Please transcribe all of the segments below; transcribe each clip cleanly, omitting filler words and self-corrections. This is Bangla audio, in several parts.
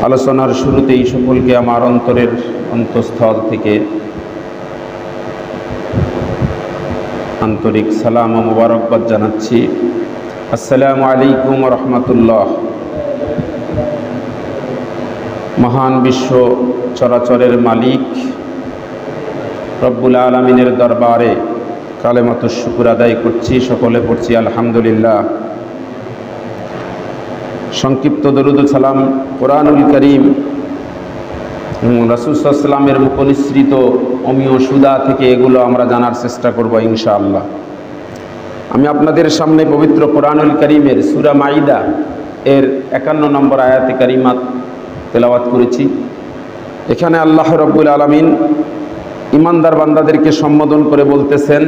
আলোচনার শুরুতেই সকলকে আমার অন্তরের অন্তঃস্থল থেকে আন্তরিক সালাম ও মোবারকবাদ জানাচ্ছি। আসসালামু আলাইকুম ওয়া রাহমাতুল্লাহ। মহান বিশ্ব চরাচরের মালিক রব্বুল আলামিনের দরবারে কালেমাতুশ শুকর আদায় করছি, সকলে পড়ছি আলহামদুলিল্লাহ। সংক্ষিপ্ত দরুদ ও সালাম কোরআনুল কারীম রাসূল সাল্লাল্লাহু আলাইহি ওয়াসাল্লামের মুখনিসৃত অমীয় সুদা থেকে এগুলো আমরা জানার চেষ্টা করব ইনশাআল্লাহ। আমি আপনাদের সামনে পবিত্র কোরআনুল কারীমের সূরা মাইদা এর 51 নম্বর আয়াতে কারিমাত তেলাওয়াত করেছি। এখানে আল্লাহ রাব্বুল আলামিন ঈমানদার বান্দাদেরকে সম্বোধন করে বলতেছেন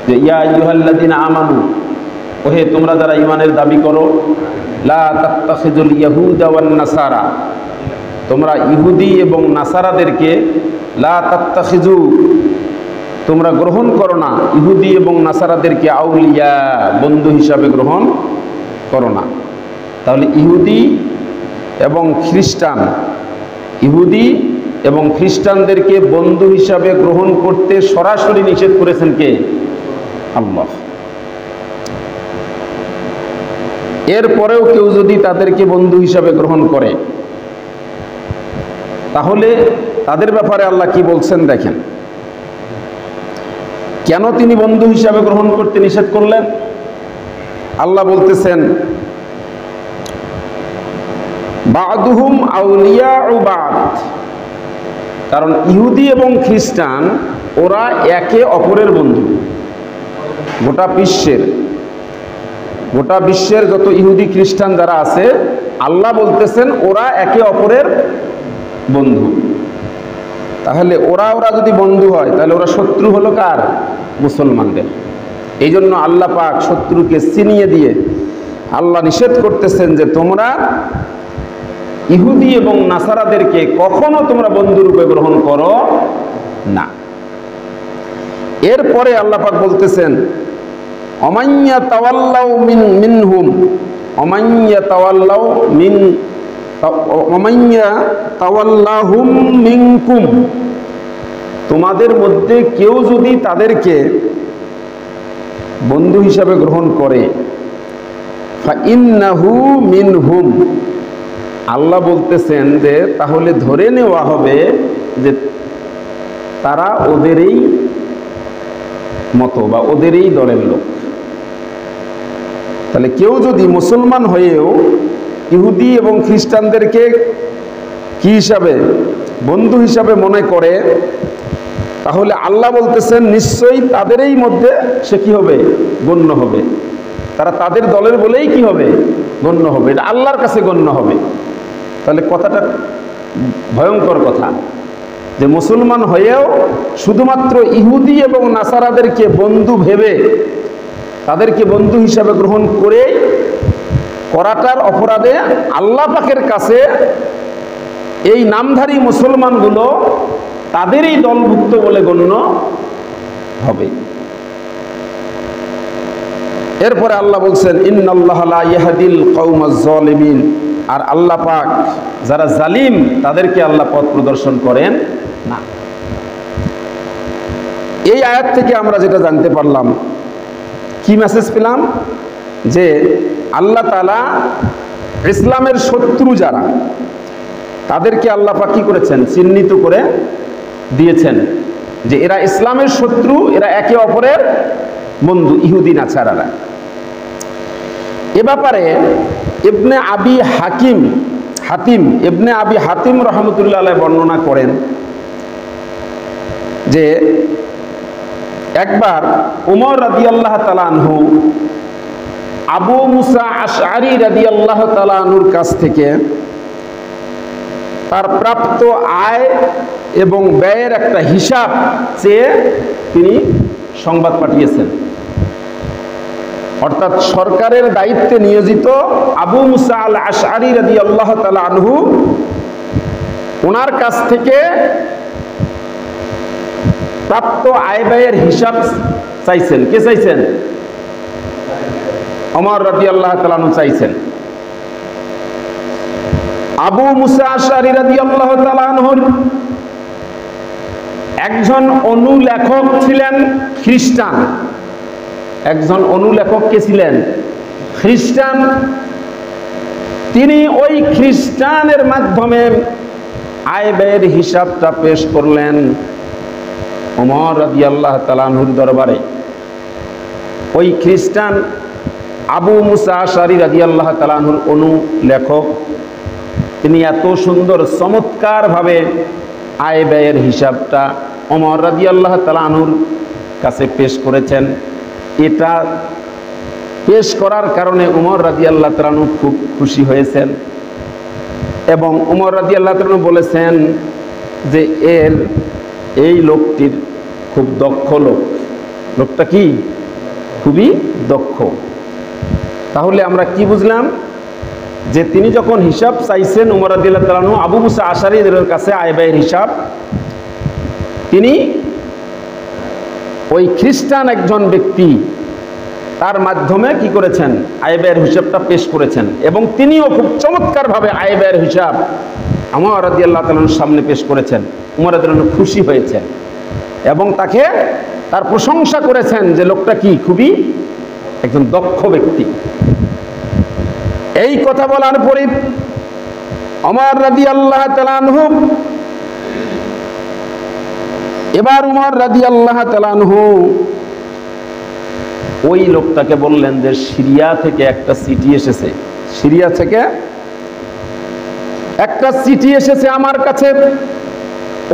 যে ইয়া আইয়ুহাল্লাযীনা আমানু, ওহে তোমরা যারা ঈমানের দাবি করো, লা তাত্তাখিযুল ইয়াহুদা ওয়ান নাসারা, তোমরা ইহুদি এবং নাসারাদেরকে লা তাত্তাখিযু, তোমরা গ্রহণ করো না, ইহুদি এবং নাসারাদেরকে আউলিয়া, বন্ধু হিসাবে গ্রহণ করো না। তাহলে ইহুদি এবং খ্রিস্টান, ইহুদি এবং খ্রিস্টানদেরকে বন্ধু হিসাবে গ্রহণ করতে সরাসরি নিষেধ করেছেন কে? আল্লাহ। এরপরেও কেউ যদি তাদেরকে বন্ধু হিসাবে গ্রহণ করে, তাহলে তাদের ব্যাপারে আল্লাহ কি বলছেন দেখেন। কেন তিনি বন্ধু হিসাবে গ্রহণ করতে নিষেধ করলেন? আল্লাহ বলতেছেন বা'দুহুম আউলিয়াউ বা'দ, কারণ ইহুদি এবং খ্রিস্টান ওরা একে অপরের বন্ধু। গোটা বিশ্বের যত ইহুদি খ্রিস্টান যারা আছে, আল্লাহ বলতেছেন ওরা একে অপরের বন্ধু। তাহলে ওরা যদি বন্ধু হয়, তাহলে ওরা শত্রু হলো কার? মুসলমানদের। এই জন্য আল্লাহ পাক শত্রুকে চিনিয়ে দিয়ে আল্লাহ নিষেধ করতেছেন যে তোমরা ইহুদি এবং নাসারাদেরকে কখনো তোমরা বন্ধুরূপে গ্রহণ করো না। এরপরে আল্লাহ পাক বলতেছেন অমাইয়া তাওয়াল্লাউ মিনহুম, অমাইয়া তাওয়াল্লাউ মিন, অমাইয়া তাওয়াল্লাহুম মিনকুম, তোমাদের মধ্যে কেউ যদি তাদেরকে বন্ধু হিসাবে গ্রহণ করে, ফাইন্নাহু মিনহুম, আল্লাহ বলতেছেন যে তাহলে ধরে নেওয়া হবে যে তারা ওদেরই মতো বা ওদেরই দলের লোক। তাহলে কেউ যদি মুসলমান হয়েও ইহুদি এবং খ্রিস্টানদেরকে কি হিসাবে? বন্ধু হিসাবে মনে করে, তাহলে আল্লাহ বলতেছেন নিশ্চয়ই তাদেরই মধ্যে সে কি হবে? গণ্য হবে। তারা তাদের দলের বলেই কি হবে? গণ্য হবে। এটা আল্লাহর কাছে গণ্য হবে। তাহলে কথাটা ভয়ঙ্কর কথা যে মুসলমান হয়েও শুধুমাত্র ইহুদি এবং নাসারাদেরকে বন্ধু ভেবে তাদেরকে বন্ধু হিসাবে গ্রহণ করে করাটার অপরাধে আল্লাহ পাকের কাছে এই নামধারী মুসলমানগুলো তাদেরই দলভুক্ত বলে গণ্য হবে। এরপরে আল্লাহ বলছেন ইন্নাল্লাহা লা ইয়াহদিল কওমাজ জালিমিন, আর আল্লাহ পাক যারা জালিম তাদেরকে আল্লাহ পথ প্রদর্শন করেন না। এই আয়াত থেকে আমরা যেটা জানতে পারলাম, কি মেসেজ পেলাম? যে আল্লাহ তাআলা ইসলামের শত্রু যারা, তাদেরকে আল্লাহ পাক কি করেছেন? চিহ্নিত করে দিয়েছেন যে এরা ইসলামের শত্রু, এরা একে অপরের বন্ধু, ইহুদি নাছারারা। এ ব্যাপারে ইবনে আবি হাতিম রহমতুল্লাহ আলাইহি বর্ণনা করেন যে একবার উমর রাদিয়াল্লাহু তাআলা আনহু আবু মুসা আশআরী রাদিয়াল্লাহু তাআলা আনহুর কাছ থেকে তার প্রাপ্ত আয় এবং ব্যয়ের একটা হিসাব চেয়ে তিনি সংবাদ পাঠিয়েছেন। অর্থাৎ সরকারের দায়িত্বে নিয়োজিত আবু মুসা আল আশআরী রাদিয়াল্লাহু তাআলা আনহু ওনার কাছ থেকে প্রাপ্ত আয় ব্যয়ের হিসাব চাইছেন। কে চাইছেন? ওমর রাদিয়াল্লাহু তাআলা আনহু চাইছেন। আবু মুসা আশআরী রাদিয়াল্লাহু তাআলা আনহুর একজন অনুলেখক ছিলেন খ্রিস্টান। একজন অনুলেখক কে ছিলেন? খ্রিস্টান। তিনি ওই খ্রিস্টানের মাধ্যমে আয় ব্যয়ের হিসাবটা পেশ করলেন ওমর রাদিয়াল্লাহু তাআলা আনহুর দরবারে। ওই খ্রিস্টান আবু মুসা আশআরী রাদিয়াল্লাহু তাআলা আনহুর অনুলেখক, তিনি এত সুন্দর চমৎকারভাবে আয় ব্যয়ের হিসাবটা ওমর রাদিয়াল্লাহু তাআলা আনহুর কাছে পেশ করেছেন। এটা পেশ করার কারণে ওমর রাদিয়াল্লাহু তাআলা আনহু খুব খুশি হয়েছেন এবং ওমর রাদিয়াল্লাহু তাআলা আনহু বলেছেন যে এই লোকটির খুব দক্ষ লোক। লোকটা কি? খুবই দক্ষ। তাহলে আমরা কি বুঝলাম? যে তিনি যখন হিসাব চাইছেন ওমর রাদিয়াল্লাহু তাআলা আনহু আবু মুসা আশআরীর কাছে আয় ব্যয়ের হিসাব, তিনি ওই খ্রিস্টান একজন ব্যক্তি তার মাধ্যমে কি করেছেন? আয় ব্যয়ের হিসাবটা পেশ করেছেন এবং তিনিও খুব চমৎকারভাবে আয় ব্যয়ের হিসাব ওমর রাদিয়াল্লাহু তাআলা আনহুর সামনে পেশ করেছেন। ওমর রাদিয়াল্লাহু আনহু খুশি হয়েছেন এবং তার প্রশংসা করেছেন যে লোকটা কি? খুবই একজন দক্ষ ব্যক্তি। এই কথা বলার পরে ওমর রাদিয়াল্লাহু তাআলা আনহু ওই লোকটাকে বললেন যে সিরিয়া থেকে একটা চিঠি এসেছে, সিরিয়া থেকে একটা চিঠি এসেছে আমার কাছে।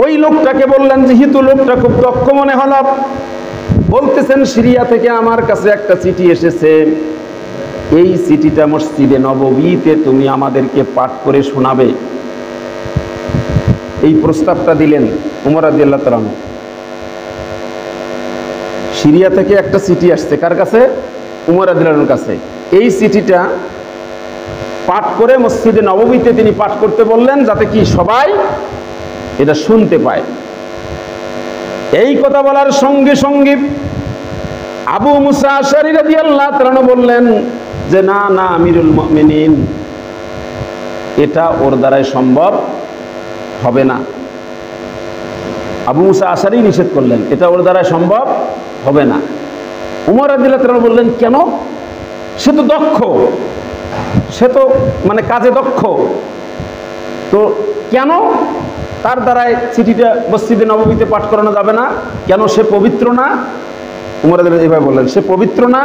ওই লোকটাকে বললেন, যেহেতু লোকটা খুব দক্ষ মনে হলো, বলতেছেন সিরিয়া থেকে আমার কাছে একটা চিঠি এসেছে, এই চিঠিটা মসজিদে নববীতে তুমি আমাদেরকে পাঠ করে শোনাবে। এই প্রস্তাবটা দিলেন ওমর রাদিয়াল্লাহু তাআলা আনহু। সিরিয়া থেকে একটা চিঠি আসছে, কার কাছে? ওমর রাদিয়াল্লাহু আনহুর কাছে। এই চিঠিটা পাঠ করে মসজিদে নববীতে তিনি পাঠ করতে বললেন, যাতে কি সবাই এটা শুনতে পায়। এই কথা বলার সঙ্গে সঙ্গে আবু মুসা আশআরী রাদিয়াল্লাহু তাআলা আনহু বললেন যে না না আমিরুল মুমিনিন, এটা ওর দ্বারাই সম্ভব হবে না। আবু মুসা আশআরী নিষেধ করলেন, এটা ওর দ্বারাই সম্ভব হবে না। ওমর রাদিয়াল্লাহু তাআলা বললেন, কেন? সে তো দক্ষ, সে তো মানে কাজে দক্ষ, তো কেন তার দ্বারাই চিঠিটা মসজিদে নববীতে পাঠ করানো যাবে না? কেন? সে পবিত্র না? ওমর রাদিয়াল্লাহু এইভাবে বললেন, সে পবিত্র না?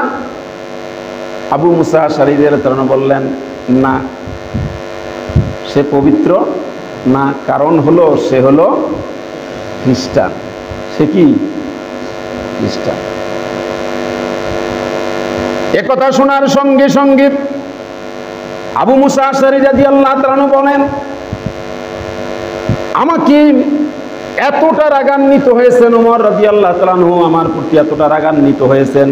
আবু মুসা আশআরী রাদিয়াল্লাহু তাআলা বললেন, না, সে পবিত্র না। কারণ হলো সে হলো খ্রিস্টান। সে কি? খ্রিস্টান। একথা শোনার সঙ্গে সঙ্গে আবু মুসা আশআরী রাদিয়াল্লাহু তাআলা বলেন, আমাকে এতটা রাগান্বিত হয়েছেন ওমর রাদিয়াল্লাহু তাআলা আমার প্রতি এতটা রাগান্বিত হয়েছেন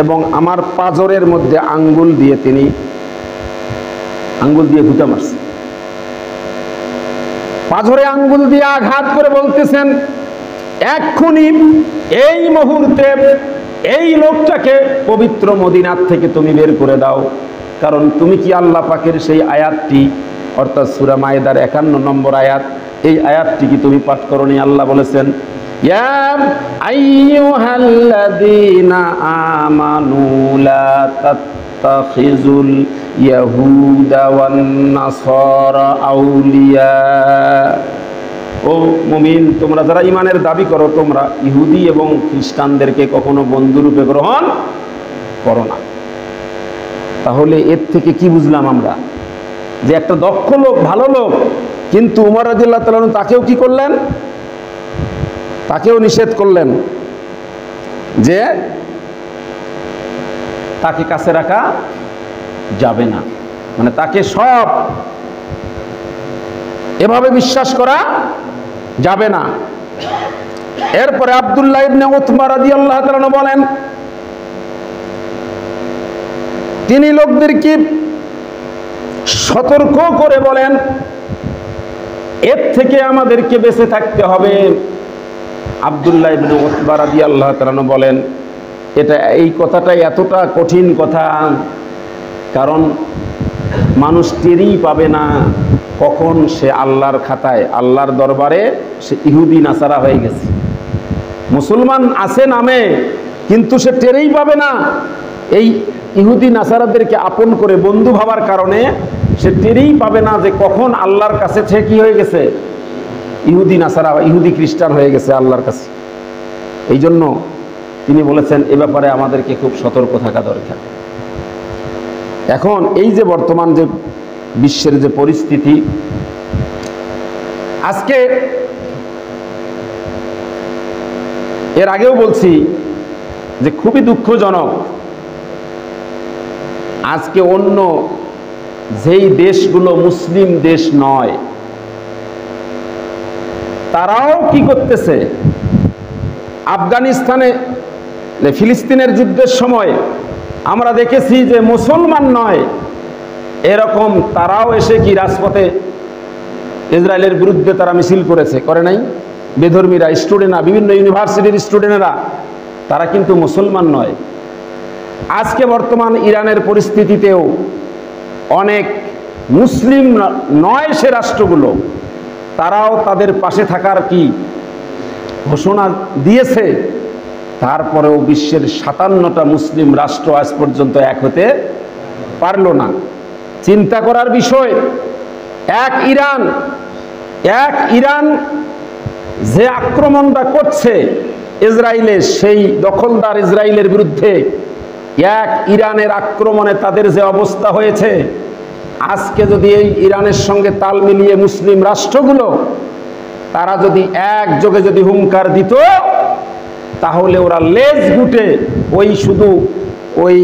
এবং আমার পাজরের মধ্যে আঙ্গুল দিয়ে ঘুঁটা মারছে। পাজরে আঙ্গুল দিয়ে আঘাত করে বলতেছেন, এক্ষুনি এই মুহূর্তে এই লোকটাকে পবিত্র মদিনার থেকে তুমি বের করে দাও। কারণ তুমি কি আল্লাহ পাকের সেই আয়াতটি, অর্থাৎ সূরা মায়েদার 51 নম্বর আয়াত, এই আয়াতটি কি তুমি পাঠ করনি? আল্লাহ বলেছেন, ইয়া আইয়ুহাল্লাযীনা আমানু লা তাত্তাখিযুল ইয়াহুদা ওয়ান নাসারা আউলিয়া। ও মুমিন, তোমরা যারা ঈমানের দাবি করো, তোমরা ইহুদি এবং খ্রিস্টানদেরকে কখনো বন্ধুরূপে গ্রহণ করো না। তাহলে এর থেকে কি বুঝলাম আমরা? যে একটা দক্ষ লোক, ভালো লোক, কিন্তু ওমর রাদিয়াল্লাহু তাআলা আনহু তাকেও কি করলেন? তাকেও নিষেধ করলেন যে তাকে কাছে রাখা যাবে না, মানে তাকে সব এভাবে বিশ্বাস করা যাবে না। এরপরে আব্দুল্লাহ ইবনে উতবা রাদিয়াল্লাহু তাআলা আনহু বলেন, তিনি লোকদেরকে সতর্ক করে বলেন, এর থেকে আমাদেরকে বেঁচে থাকতে হবে। আব্দুল্লাহ ইবনে উতবা রাদিয়াল্লাহু তাআলা আনহু বলেন, এই কথাটাই এতটা কঠিন কথা, কারণ মানুষ টেরই পাবে না কখন সে আল্লাহর খাতায়, আল্লাহর দরবারে সে ইহুদি নাসারা হয়ে গেছে। মুসলমান আছে নামে, কিন্তু সে টেরেই পাবে না। এই ইহুদি নাসারাদেরকে আপন করে বন্ধু ভাবার কারণে সে টেরেই পাবে না যে কখন আল্লাহর কাছে সে কি হয়ে গেছে, ইহুদি নাসারা, ইহুদি খ্রিস্টান হয়ে গেছে আল্লাহর কাছে। এই জন্য তিনি বলেছেন এ ব্যাপারে আমাদেরকে খুব সতর্ক থাকা দরকার। এখন এই যে বর্তমান যে বিশ্বের যে পরিস্থিতি, আজকে এর আগেও বলছি যে খুবই দুঃখজনক, আজকে অন্য যেই দেশগুলো মুসলিম দেশ নয় তারাও কি করতেছে, আফগানিস্তানে ফিলিস্তিনের যুদ্ধের সময় আমরা দেখেছি যে মুসলমান নয় এরকম তারাও এসে কি রাজপথে ইসরায়েলের বিরুদ্ধে তারা মিছিল করেছে, করে নাই? বেধর্মীরা, স্টুডেন্টরা, বিভিন্ন ইউনিভার্সিটির স্টুডেন্টরা, তারা কিন্তু মুসলমান নয়। আজকে বর্তমান ইরানের পরিস্থিতিতেও অনেক মুসলিম নয় সে রাষ্ট্রগুলো, তারাও তাদের পাশে থাকার কি ঘোষণা দিয়েছে। তারপরেও বিশ্বের 57টা মুসলিম রাষ্ট্র আজ পর্যন্ত এক হতে পারল না। চিন্তা করার বিষয়, এক ইরান যে আক্রমণটা করছে ইসরায়েলের, সেই দখলদার ইসরায়েলের বিরুদ্ধে এক ইরানের আক্রমণে তাদের যে অবস্থা হয়েছে, আজকে যদি এই ইরানের সঙ্গে তাল মিলিয়ে মুসলিম রাষ্ট্রগুলো তারা যদি একযোগে যদি হুঙ্কার দিত, তাহলে ওরা লেজ গুটে ওই শুধু ওই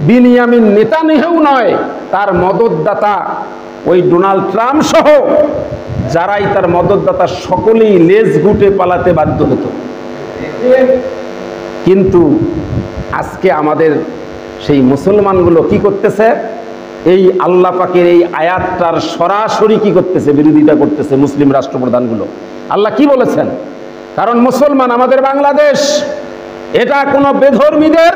বিনিয়ামিন নেতানিয়াহু নয়, তার মদতদাতা ওই ডোনাল্ড ট্রাম্প সহ যারাই তার মদতদাতা সকলেই লেজ গুটে পালাতে বাধ্য হতো। কিন্তু আজকে আমাদের সেই মুসলমানগুলো কি করতেছে, এই আল্লাহ পাকের এই আয়াতটার সরাসরি কি করতেছে, বিরোধিতা করতেছে মুসলিম রাষ্ট্রপ্রধানগুলো। আল্লাহ কি বলেছেন? কারণ মুসলমান আমাদের বাংলাদেশ, এটা কোনো বেধর্মীদের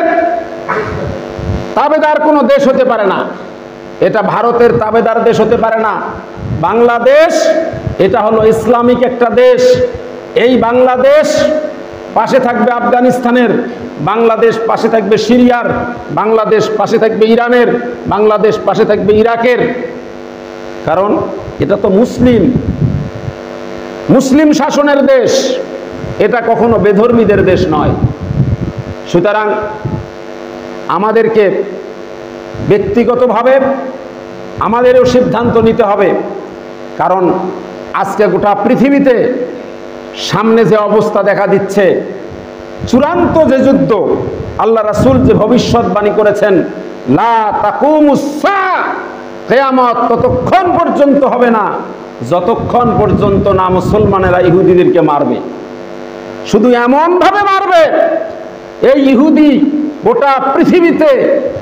তাবেদার কোনো দেশ হতে পারে না, এটা ভারতের তাবেদার দেশ হতে পারে না। বাংলাদেশ এটা হলো ইসলামিক একটা দেশ। এই বাংলাদেশ পাশে থাকবে আফগানিস্তানের, বাংলাদেশ পাশে থাকবে সিরিয়ার, বাংলাদেশ পাশে থাকবে ইরানের, বাংলাদেশ পাশে থাকবে ইরাকের। কারণ এটা তো মুসলিম শাসনের দেশ, এটা কখনো বেধর্মীদের দেশ নয়। সুতরাং আমাদেরকে ব্যক্তিগতভাবে আমাদেরও সিদ্ধান্ত নিতে হবে। কারণ আজকে গোটা পৃথিবীতে সামনে যে অবস্থা দেখা দিচ্ছে, চূড়ান্ত যে যুদ্ধ, আল্লাহ রাসূল যে ভবিষ্যৎবাণী করেছেন, লা তাকুমুস সাআ, কিয়ামত ততক্ষণ পর্যন্ত হবে না যতক্ষণ পর্যন্ত না মুসলমানেরা ইহুদিদেরকে মারবে। শুধু এমন ভাবে মারবে, এই ইহুদি গোটা পৃথিবীতে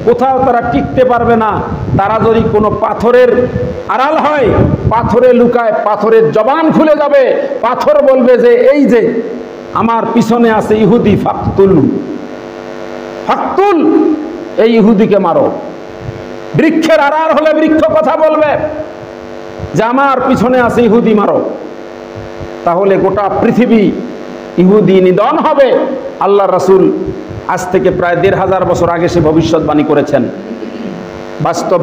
কোথাও তারা টিকতে পারবে না। তারা যদি কোনো পাথরের আড়াল হয়, পাথরে লুকায়, পাথরের জবান খুলে যাবে, পাথর বলবে যে এই যে আমার পিছনে আছে ইহুদি, ফাকতুল, এই ইহুদিকে মারো। বৃক্ষের আড়াল হলে বৃক্ষ কথা বলবে যে আমার পিছনে আছে ইহুদি, মারো। তাহলে গোটা পৃথিবী ইহুদি নিধন হবে। আল্লাহ রাসূল আজ থেকে প্রায় ১৫০০ বছর আগে সে ভবিষ্যৎবাণী করেছেন। বাস্তব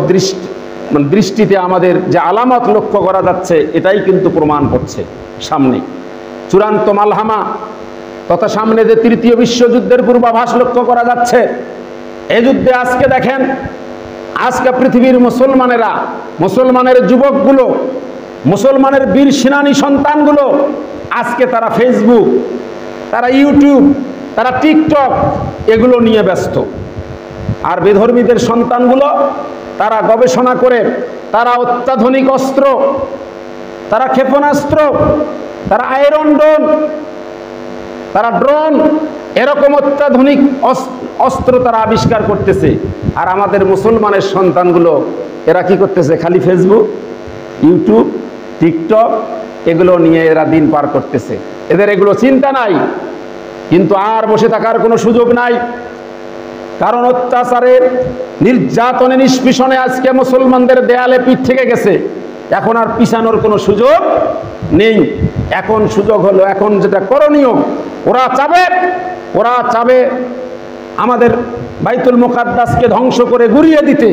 দৃষ্টিতে আমাদের যে আলামত লক্ষ্য করা যাচ্ছে, এটাই কিন্তু প্রমাণ করছে সামনে চূড়ান্ত মালহামা তথা সামনে যে তৃতীয় বিশ্বযুদ্ধের পূর্বাভাস লক্ষ্য করা যাচ্ছে। এই যুদ্ধে আজকে দেখেন, আজকে পৃথিবীর মুসলমানেরা, মুসলমানের যুবকগুলো, মুসলমানের বীর সেনানী সন্তানগুলো আজকে তারা ফেসবুক, তারা ইউটিউব, তারা টিকটক এগুলো নিয়ে ব্যস্ত। আর বেধর্মীদের সন্তানগুলো তারা গবেষণা করে, তারা অত্যাধুনিক অস্ত্র, তারা ক্ষেপণাস্ত্র, তারা আয়রন ড্রোন, তারা ড্রোন, এরকম অত্যাধুনিক অস্ত্র তারা আবিষ্কার করতেছে। আর আমাদের মুসলমানের সন্তানগুলো এরা কি করতেছে? খালি ফেসবুক, ইউটিউব, টিকটক এগুলো নিয়ে এরা দিন পার করতেছে। এদের এগুলো চিন্তা নাই, কিন্তু আর বসে থাকার কোনো সুযোগ নাই। কারণ অত্যাচারের, নির্যাতনে, নিষ্পীষণে আজকে মুসলমানদের দেয়ালে পিঠ থেকে গেছে। এখন আর পিছানোর কোনো সুযোগ নেই। এখন সুযোগ হলো, এখন যেটা করণীয়, ওরা চাবে আমাদের বাইতুল মুকাদ্দাসকে ধ্বংস করে গুড়িয়ে দিতে,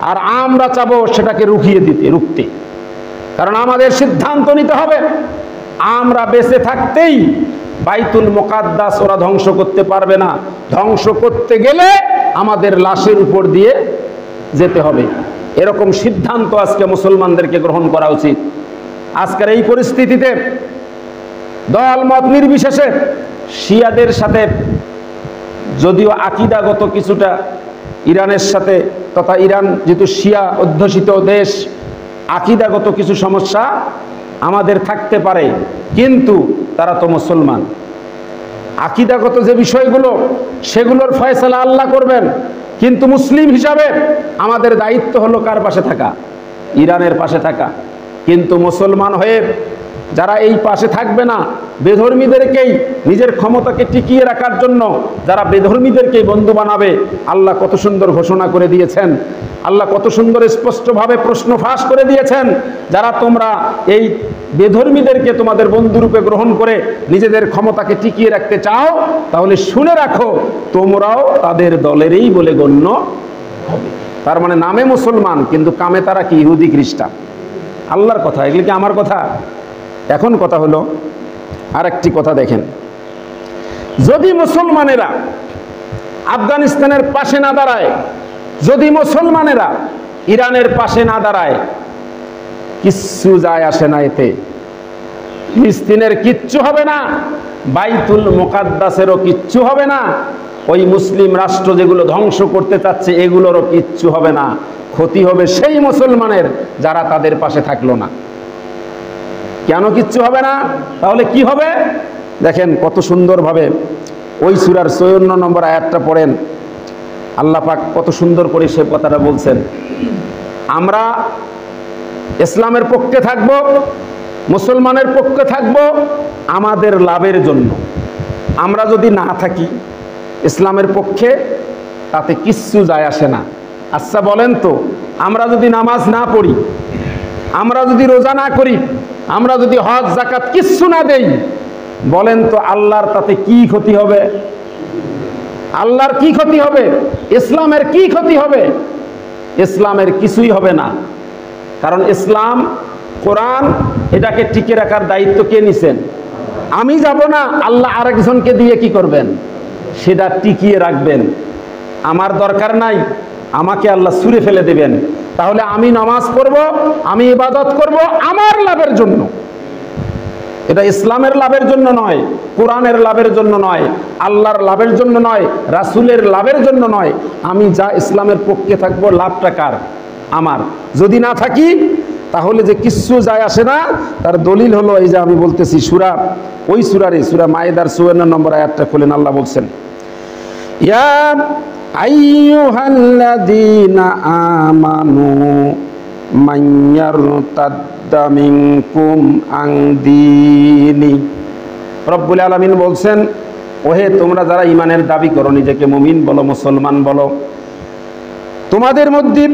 আর আমরা চাবো সেটাকে রুখতে। কারণ আমাদের সিদ্ধান্ত নিতে হবে, আমরা বেঁচে থাকতেই বাইতুল মুকাদ্দাস ওরা ধ্বংস করতে পারবে না। ধ্বংস করতে গেলে আমাদের লাশের উপর দিয়ে যেতে হবে। এরকম সিদ্ধান্ত আজকে মুসলমানদেরকে গ্রহণ করা উচিত। আজকের এই পরিস্থিতিতে দল মত নির্বিশেষে শিয়াদের সাথে, যদিও আকীদাগত কিছুটা ইরানের সাথে, তথা ইরান যেহেতু শিয়া অধ্যুষিত দেশ, আকীদাগত কিছু সমস্যা আমাদের থাকতে পারে, কিন্তু তারা তো মুসলমান। আকীদাগত যে বিষয়গুলো, সেগুলোর ফয়সালা আল্লাহ করবেন, কিন্তু মুসলিম হিসাবে আমাদের দায়িত্ব হলো কার পাশে থাকা? ইরানের পাশে থাকা। কিন্তু মুসলমান হয়ে যারা এই পাশে থাকবে না, বেধর্মীদেরকেই নিজের ক্ষমতাকে টিকিয়ে রাখার জন্য যারা বেধর্মীদেরকেই বন্ধু বানাবে, আল্লাহ কত সুন্দর ঘোষণা করে দিয়েছেন, আল্লাহ কত সুন্দর স্পষ্টভাবে প্রশ্ন ফাঁস করে দিয়েছেন, যারা তোমরা এই বেধর্মীদেরকে তোমাদের বন্ধুরূপে গ্রহণ করে নিজেদের ক্ষমতাকে টিকিয়ে রাখতে চাও, তাহলে শুনে রাখো তোমরাও তাদের দলেরই বলে গণ্য হবে। তার মানে নামে মুসলমান, কিন্তু কামে তারা কি ইহুদি খ্রিস্টান। আল্লাহর কথা, এগুলি কি আমার কথা? এখন কথা হলো আরেকটি কথা, দেখেন, যদি মুসলমানেরা আফগানিস্তানের পাশে না দাঁড়ায়, যদি মুসলমানেরা ইরানের পাশে না দাঁড়ায়, কিচ্ছু যায় আসে না এতে। ফিলিস্তিনের কিচ্ছু হবে না, বাইতুল মুকাদ্দাসেরও কিচ্ছু হবে না, ওই মুসলিম রাষ্ট্র যেগুলো ধ্বংস করতে চাচ্ছে এগুলোরও কিচ্ছু হবে না। ক্ষতি হবে সেই মুসলমানের যারা তাদের পাশে থাকলো না। কেন কিচ্ছু হবে না? তাহলে কি হবে? দেখেন কত সুন্দরভাবে ওই সূরার 54 নম্বর আয়াতটা পড়েন। আল্লাহ পাক কত সুন্দর করে সে কথাটা বলছেন, আমরা ইসলামের পক্ষে থাকব, মুসলমানের পক্ষে থাকব আমাদের লাভের জন্য। আমরা যদি না থাকি ইসলামের পক্ষে, তাতে কিচ্ছু যায় আসে না। আচ্ছা বলেন তো, আমরা যদি নামাজ না পড়ি, আমরা যদি রোজা না করি, আমরা যদি হজ যাকাত কিচ্ছু না দেই, বলেন তো আল্লাহর তাতে কি ক্ষতি হবে? আল্লাহর কি ক্ষতি হবে? ইসলামের কি ক্ষতি হবে? ইসলামের কিছুই হবে না। কারণ ইসলাম, কোরআন, এটাকে টিকে রাখার দায়িত্ব কে নিছেন? আমি যাব না, আল্লাহ আরেকজনকে দিয়ে কি করবেন? সেটা টিকিয়ে রাখবেন। আমার দরকার নাই, আমাকে আল্লাহ ছুঁড়ে ফেলে দেবেন। তাহলে আমি নামাজ পড়ব, আমি ইবাদত করব আমার লাভের জন্য। এটা ইসলামের লাভের জন্য নয়, কোরআনের লাভের জন্য নয়, আল্লাহর লাভের জন্য নয়, রাসূলের লাভের জন্য নয়। আমি যা ইসলামের পক্ষে থাকবো, লাভটা কার? আমার। যদি না থাকি তাহলে যে কিচ্ছু যায় আসে না, তার দলিল হলো এই যে আমি বলতেছি সূরা, ওই সূরা মায়েদার 54 নম্বর আয়াতটা খুলেন। আল্লাহ বলছেন, ইয়া আইয়ুহাল্লাযীনা আমানু মাইয়ারতাদ্দা মিনকুম আন দীনি। রব্বুল আলামিন বলছেন, ওহে তোমরা যারা ঈমানের দাবি করো, নিজেকে মুমিন বলো, মুসলমান বলো, তোমাদের মধ্যে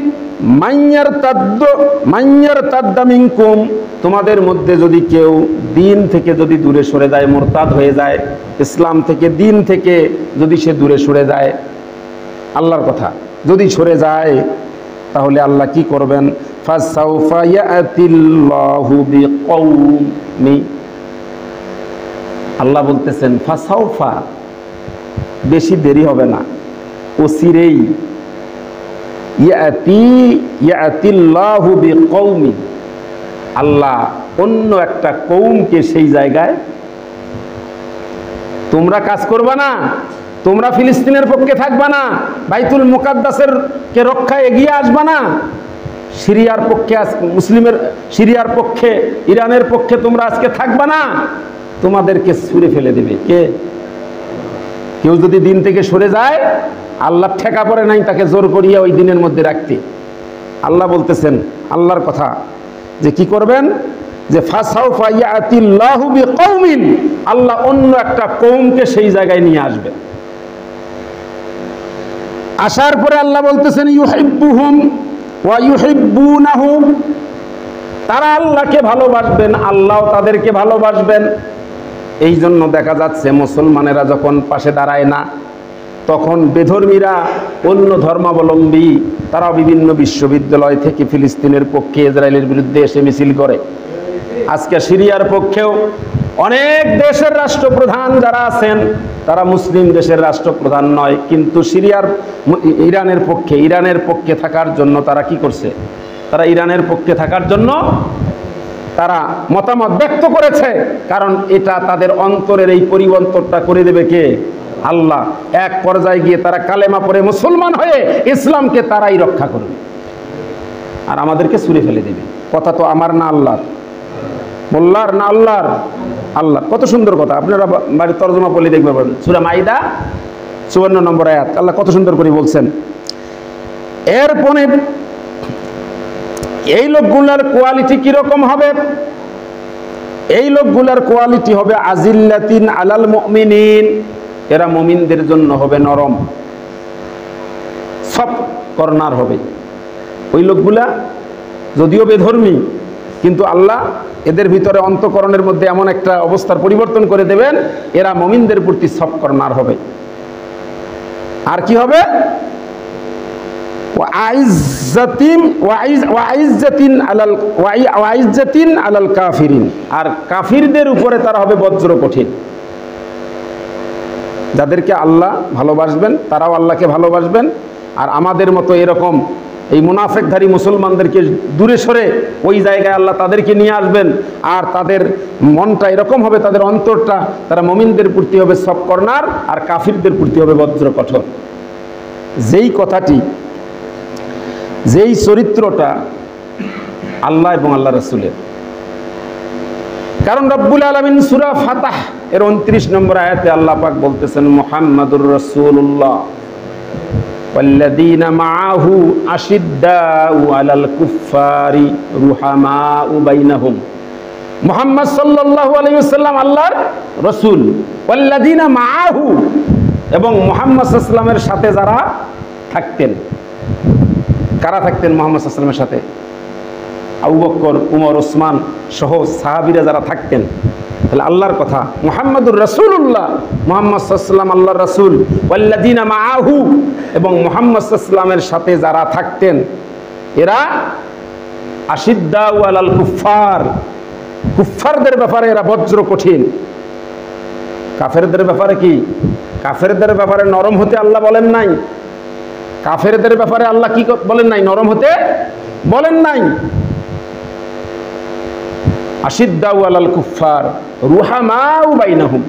মাইয়ারতাদ্দা মিনকুম, তোমাদের মধ্যে যদি কেউ দিন থেকে যদি দূরে সরে যায়, মুরতাদ হয়ে যায়, ইসলাম থেকে, দিন থেকে যদি সে দূরে সরে যায়, আল্লাহর কথা, যদি সরে যায়, তাহলে আল্লাহ কি করবেন? ফাসাউফা ইয়াতিল্লাহু বিকওমি, আল্লাহ বলতেছেন ফাসাউফা, বেশি দেরি হবে না, অচিরেই, ইয়াতিল্লাহু বিকওমি, আল্লাহ অন্য একটা কওমকে সেই জায়গায়, তোমরা কাজ করবা না, তোমরা ফিলিস্তিনের পক্ষে থাকবা না, বাইতুল মুকাদ্দাসের কে রক্ষায় এগিয়ে আসবা না, সিরিয়ার পক্ষে, মুসলিমের সিরিয়ার পক্ষে, ইরানের পক্ষে তোমরা আজকে থাকবা না, তোমাদেরকে ছুঁড়ে ফেলে দেবে কে? কেউ যদি দিন থেকে সরে যায়, আল্লাহ ঠেকা পড়ে নাই তাকে জোর করিয়া ওই দিনের মধ্যে রাখতে। আল্লাহ বলতেছেন, আল্লাহর কথা, যে কি করবেন? যে ফাসাউফা ইয়াতিল্লাহু বিকওমিন, আল্লাহ অন্য একটা কওমকে সেই জায়গায় নিয়ে আসবে। আসার পরে আল্লাহ বলতেছেন ইউহিব্বুহুম ওয়া ইউহিব্বুনাহু, তারা আল্লাহকে ভালোবাসবেন, আল্লাহও তাদেরকে ভালোবাসবেন। এই জন্য দেখা যাচ্ছে মুসলমানেরা যখন পাশে দাঁড়ায় না, তখন বেধর্মীরা, অন্য ধর্মাবলম্বী, তারা বিভিন্ন বিশ্ববিদ্যালয় থেকে ফিলিস্তিনের পক্ষে, ইসরায়েলের বিরুদ্ধে এসে মিছিল করে। আজকে সিরিয়ার পক্ষেও অনেক দেশের রাষ্ট্রপ্রধান যারা আছেন, তারা মুসলিম দেশের রাষ্ট্রপ্রধান নয়, কিন্তু সিরিয়ার ইরানের পক্ষে থাকার জন্য তারা কি করছে? তারা ইরানের পক্ষে থাকার জন্য তারা মতামত ব্যক্ত করেছে, কারণ এটা তাদের অন্তরের এই পরিবর্তনটা করে দেবে কে? আল্লাহ। এক পর্যায়ে গিয়ে তারা কালেমা পড়ে মুসলমান হয়ে ইসলামকে তারাই রক্ষা করবে, আর আমাদেরকে ছুঁড়ে ফেলে দেবে। কথা তো আমার না আল্লাহর? মোল্লার না আল্লাহর? আল্লাহ। কত সুন্দর কথা, আপনারা বাড়ির তর্জমা পড়লে দেখবে পাবেন। সূরা মাইদা 54 নম্বর আয়াত, আল্লাহ কত সুন্দর করে বলছেন। এরপরে এই লোকগুলার কোয়ালিটি কিরকম হবে? এই লোকগুলার কোয়ালিটি হবে আজিল্লাতিন আলাল মুমিনিন, এরা মুমিনদের জন্য হবে নরম, সফট কর্নার হবে। ওই লোকগুলা যদিও বেধর্মী, কিন্তু আল্লাহ এদের ভিতরে অন্তঃকরণের মধ্যে এমন একটা অবস্থার পরিবর্তন করে দেবেন, এরা মুমিনদের প্রতি সফট কর্নার হবে। আর কি হবে? আর কাফিরদের উপরে তারা হবে বজ্র কঠিন। যাদেরকে আল্লাহ ভালোবাসবেন তারাও আল্লাহকে ভালোবাসবেন, আর আমাদের মতো এরকম এই মুনাফিকধারী মুসলমানদেরকে দূরে সরে ওই জায়গায় আল্লাহ তাদেরকে নিয়ে আসবেন, আর তাদের মনটা এরকম হবে, তাদের অন্তরটা, তারা মুমিনদের প্রতি হবে সফট কর্নার, আর কাফিরদের প্রতি হবে বজ্র কঠোর। যেই কথাটি, যেই চরিত্রটা আল্লাহ এবং আল্লাহ রাসূলের। কারণ রব্বুল আলামিন সূরা ফাতাহ এর 29 নম্বর আয়াতে আল্লাহ পাক বলতেছেন, মুহাম্মাদুর রাসূলুল্লাহ ওয়াল্লাযীনা মাআহু আশিদ্দাউ আলাল কুফফারি রুহামাউ বাইনাহুম। মুহাম্মদ সাল্লাল্লাহু আলাইহি ওয়াসাল্লাম আল্লাহর রাসূল, ওয়াল্লাযীনা মাআহু, এবং মুহাম্মদ সাল্লাল্লাহু আলাইহি ওয়াসাল্লামের সাথে যারা থাকতেন। কারা থাকতেন মুহাম্মদ সাল্লাল্লাহু আলাইহি ওয়াসাল্লামের সাথে? আবু বকর, উমর, ওসমান সহ সাহাবীরা যারা থাকতেন। তাহলে আল্লাহর কথা, মুহাম্মাদুর রাসূলুল্লাহ, মুহাম্মদ সাল্লাল্লাহু আলাইহি ওয়াসাল্লাম আল্লাহর রাসূল, ওয়াল্লাযীনা মাআহু, এবং মুহাম্মদ সাল্লাল্লাহু আলাইহি ওয়াসাল্লামের সাথে যারা থাকতেন, এরা আশিদ্দাউ আলাল কুফফার, কুফফারদের ব্যাপারে এরা বজ্র কঠিন। কাফেরদের ব্যাপারে কি? কাফেরদের ব্যাপারে নরম হতে আল্লাহ বলেন নাই। কাফেরদের ব্যাপারে আল্লাহ কি বলেন নাই? নরম হতে বলেন নাই। আশিদ্দাউ আলাল কুফফার রুহামাউ বাইনাহুম,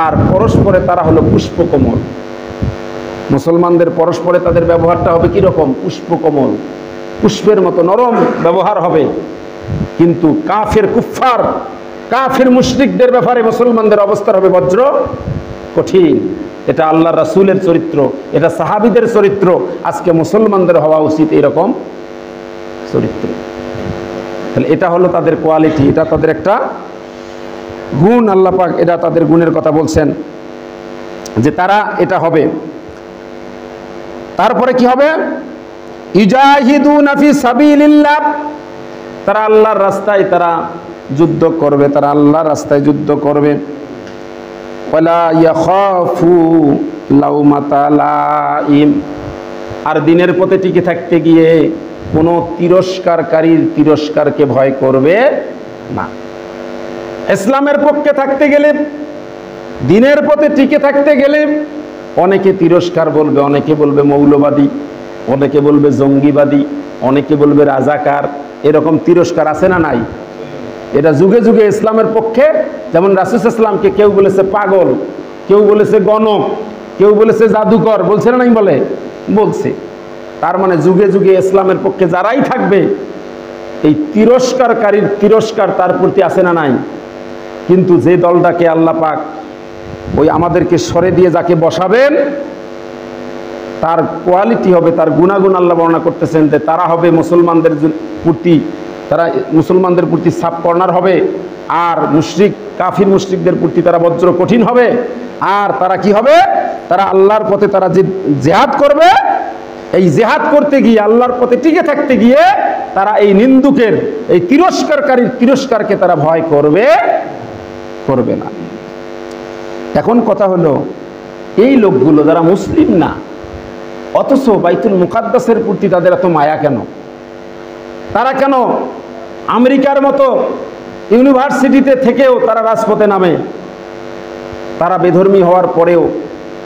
আর পরস্পরে তারা হলো পুষ্পকমল। মুসলমানদের পরস্পরে তাদের ব্যবহারটা হবে কি রকম? পুষ্পকমল, পুষ্পের মতো নরম ব্যবহার হবে। কিন্তু কাফের কুফফার, কাফের মুশরিকদের ব্যাপারে মুসলমানদের অবস্থা হবে বজ্র কঠিন। এটা আল্লাহর রাসূলের চরিত্র, এটা সাহাবীদের চরিত্র। আজকে মুসলমানদের হওয়া উচিত এরকম চরিত্র। তাহলে এটা হলো তাদের কোয়ালিটি, এটা তাদের একটা গুণ। আল্লাহ পাক এটা তাদের গুণের কথা বলছেন যে তারা এটা হবে। তারপরে কি হবে? ইজাহিদুনা ফি সাবিলিল্লাহ, তারা আল্লাহর রাস্তায় তারা যুদ্ধ করবে, তারা আল্লাহর রাস্তায় যুদ্ধ করবে। ওয়ালা ইয়াখাফু লাউমাতা লাইম, আর দিনের পথে টিকে থাকতে গিয়ে কোনো তিরস্কারকারীর তিরস্কারকে ভয় করবে না। ইসলামের পক্ষে থাকতে গেলে, দিনের পথে টিকে থাকতে গেলে অনেকে তিরস্কার বলবে, অনেকে বলবে মৌলবাদী, অনেকে বলবে জঙ্গিবাদী, অনেকে বলবে রাজাকার। এরকম তিরস্কার আছে না নাই? এটা যুগে যুগে ইসলামের পক্ষে, যেমন রাসূল সাল্লাল্লাহু আলাইহি ওয়াসাল্লামকে কেউ বলেছে পাগল, কেউ বলেছে গণক, কেউ বলেছে জাদুকর, বলছে না নাই? বলে বলছে। তার মানে যুগে যুগে ইসলামের পক্ষে যারাই থাকবে, এই তিরস্কারকারীর তিরস্কার তার প্রতি আছে না নাই? কিন্তু যে দলটাকে আল্লাহ পাক ওই আমাদেরকে সরে দিয়ে যাকে বসাবেন, তার কোয়ালিটি হবে, তার গুণাগুণ আল্লাহ বর্ণনা করতেছেন যে তারা হবে মুসলমানদের প্রতি, তারা মুসলমানদের প্রতি সাফ কর্নার হবে, আর মুশরিক কাফির মুশরিকদের প্রতি তারা বজ্র কঠিন হবে। আর তারা কি হবে? তারা আল্লাহর পথে তারা যে জিহাদ করবে, এই জিহাদ করতে গিয়ে আল্লাহর পথে টিকে থাকতে গিয়ে তারা এই নিন্দুকের, এই তিরস্কারকারীর তিরস্কারকে তারা ভয় করবে না। এখন কথা হলো, এই লোকগুলো যারা মুসলিম না, অথচ বাইতুল মুকাদ্দাসের প্রতি তাদের এত মায়া কেন? তারা কেন আমেরিকার মতো ইউনিভার্সিটিতে থেকেও তারা রাজপথে নামে? তারা বেধর্মী হওয়ার পরেও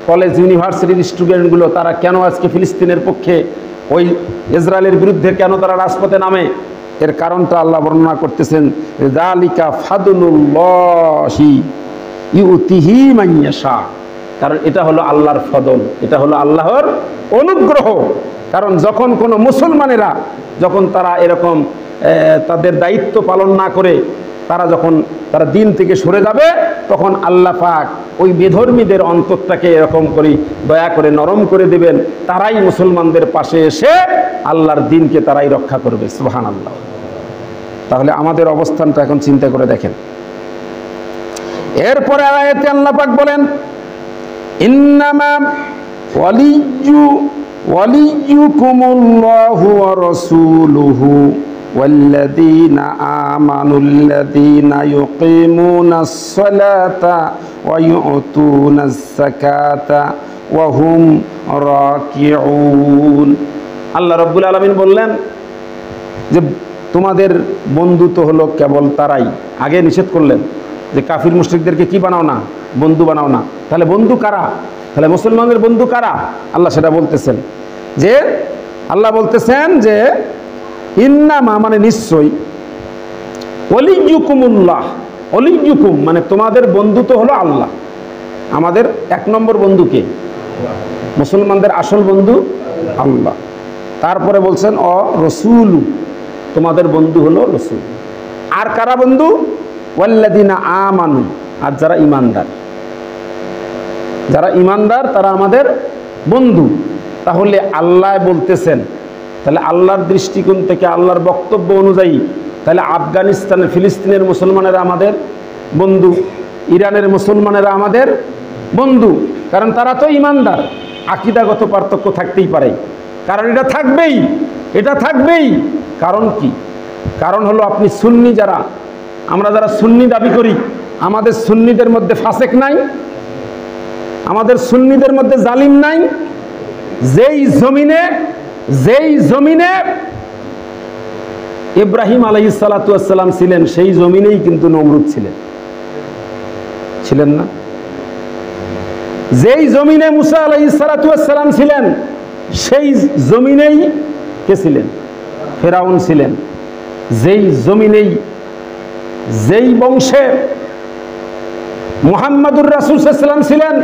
কলেজ ইউনিভার্সিটির স্টুডেন্টগুলো তারা কেন আজকে ফিলিস্তিনের পক্ষে, ওই ইসরায়েলের বিরুদ্ধে কেন তারা রাজপথে নামে? এর কারণটা আল্লাহ বর্ণনা করতেছেন, যালিকা ফাদলুল্লাহি ইউতিহি মান ইয়াশা। কারণ এটা হলো আল্লাহর ফদল, এটা হলো আল্লাহর অনুগ্রহ। কারণ যখন কোনো মুসলমানেরা, যখন তারা এরকম তাদের দায়িত্ব পালন না করে তারা দিন থেকে সরে যাবে, তখন আল্লাহ পাক ওই বেধর্মীদের অন্তরটাকে এরকম করে দয়া করে নরম করে দেবেন। তারাই মুসলমানদের পাশে এসে আল্লাহর দিনকে তারাই রক্ষা করবে। সুবহানাল্লাহ। তাহলে আমাদের অবস্থানটা এখন চিন্তা করে দেখেন। এরপরে আয়াতে আল্লাহ পাক বলেন, ইন্নামা ওয়ালিয়ুকুমুল্লাহু ওয়া রাসূলুহু ওয়াল্লাযীনা আমানুল্লাযীনা ইউকিমুনাস সালাতা ওয়া ইউতুনাস যাকাতা ওয়া হুম রাকিউন। আল্লাহ রাব্বুল আলামিন বললেন যে তোমাদের বন্ধু তো হলো কেবল তারাই। আগে নিষেধ করলেন যে কাফির মুশরিকদেরকে কি বানাও না, বন্ধু বানাও না। তাহলে বন্ধু কারা? তাহলে মুসলমানদের বন্ধু কারা? আল্লাহ সেটা বলতেছেন, যে আল্লাহ বলতেছেন যে ইন্নামা মানে নিশ্চয়ই, ওয়ালিয়ুকুমুল্লাহ, ওয়ালিয়ুকুম মানে তোমাদের বন্ধু তো হলো আল্লাহ। আমাদের এক নম্বর বন্ধু কে? মুসলমানদের আসল বন্ধু আল্লাহ। তারপরে বলছেন অ রসুলু, তোমাদের বন্ধু হলো রসুল। আর কারা বন্ধু? ওয়াল্লাযীনা আমানু, আর যারা ঈমানদার, যারা ঈমানদার তারা আমাদের বন্ধু। তাহলে আল্লাহ বলতেছেন, তাহলে আল্লাহর দৃষ্টিকোণ থেকে, আল্লাহর বক্তব্য অনুযায়ী, তাহলে আফগানিস্তানের ফিলিস্তিনের মুসলমানেরা আমাদের বন্ধু, ইরানের মুসলমানেরা আমাদের বন্ধু। কারণ তারা তো ঈমানদার। আকীদাগত পার্থক্য থাকতেই পারে, কারণ এটা থাকবেই, এটা থাকবেই। কারণ কি? কারণ হলো আপনি সুন্নি, যারা আমরা যারা সুন্নি দাবি করি, আমাদের সুন্নিদের মধ্যে ফাসেক নাই, আমাদের সুন্নিদের মধ্যে জালিম নাই। যেই জমিনে ইব্রাহিম আলাইহিস সালাতু ওয়াস সালাম ছিলেন, সেই জমিনেই কিন্তু নমরুদ ছিলেন না? যেই জমিনে মুসা আলাইহিস সালাতু ওয়াস সালাম ছিলেন, সেই জমিনেই কে ছিলেন? ফেরাউন ছিলেন। যেই জমিনেই, যেই বংশে মুহাম্মাদুর রাসূল সাল্লাল্লাহু আলাইহি ওয়াসাল্লাম ছিলেন,